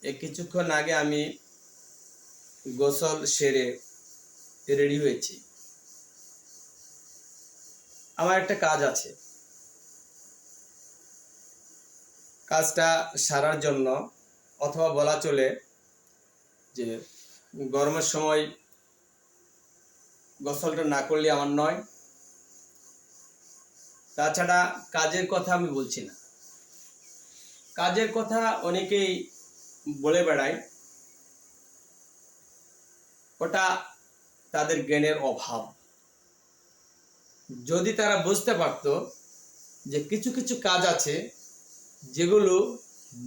এই কিছুক্ষণ আগে আমি গোসল সেরে রেডি হয়েছি। আমার একটা কাজ আছে, কাজটা সারার জন্য, অথবা বলা চলে যে গরমের সময় গোসলটা না করলে আমার নয়। তাছাড়া কাজের কথা আমি বলছি না, কাজের কথা অনেকেই বলে বেড়ায়, ওটা তাদের জ্ঞানের অভাব। যদি তারা বুঝতে পারত যে কিছু কিছু কাজ আছে যেগুলো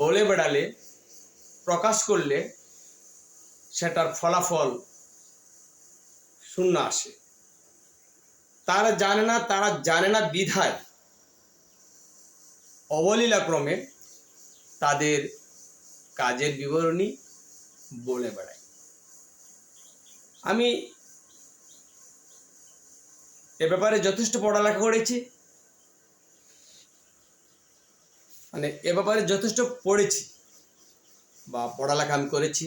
বলে বেড়ালে, প্রকাশ করলে সেটার ফলাফল শূন্য আসে, তারা জানে না বিধায় অবলীলাক্রমে তাদের কাজের বিবরণী বলে বেড়ায়। আমি এ ব্যাপারে যথেষ্ট পড়ালেখা করেছি, এ ব্যাপারে যথেষ্ট পড়েছি বা পড়ালেখা আমি করেছি,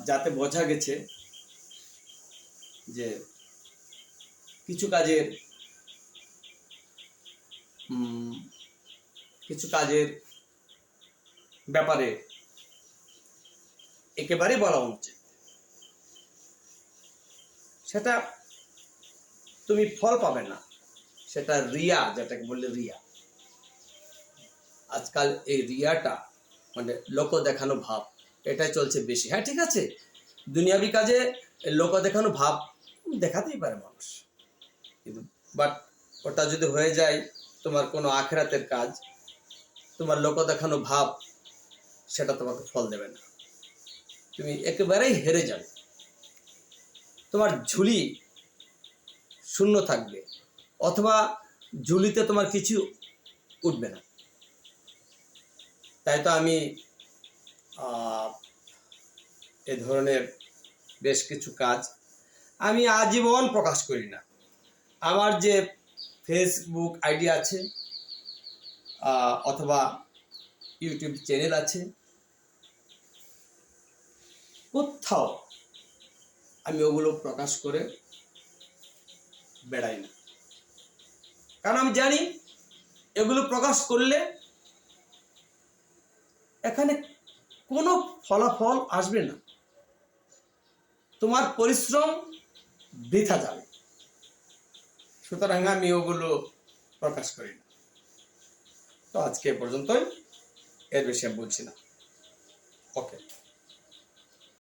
যাতে বোঝা গেছে যে কিছু কাজের ব্যাপারে একেবারেই বলা উচিত। সেটা তুমি ফল পাবে না, সেটা রিয়া, যেটাকে বললে রিয়া। আজকাল এই রিয়াটা লোক দেখানো ভাব, এটাই চলছে বেশি। হ্যাঁ, ঠিক আছে, দুনিয়াবি কাজে লোক দেখানো ভাব দেখাতেই পারে মানুষ, কিন্তু বাট ওটা যদি হয়ে যায় তোমার কোনো আখিরাতের কাজ, তোমার লোক দেখানো ভাব সেটা তোমাকে ফল দেবে না, তুমি একেবারেই হেরে যাবে, তোমার ঝুলি শূন্য থাকবে, অথবা ঝুলিতে তোমার কিছু উঠবে না। তাই তো আমি এ ধরনের বেশ কিছু কাজ আমি আজীবন প্রকাশ করি না। আমার যে ফেসবুক আইডি আছে অথবা ইউটিউব চ্যানেল আছে, কোথাও আমি ওগুলো প্রকাশ করে বেড়াই না, কারণ আমি জানি এগুলো প্রকাশ করলে এখানে কোনো ফলাফল আসবে না, তোমার পরিশ্রম বৃথা যাবে। সুতরাং আমি ওগুলো প্রকাশ করি না। তো আজকে এ পর্যন্তই, এর বেশি আমি বলছি না। ওকে।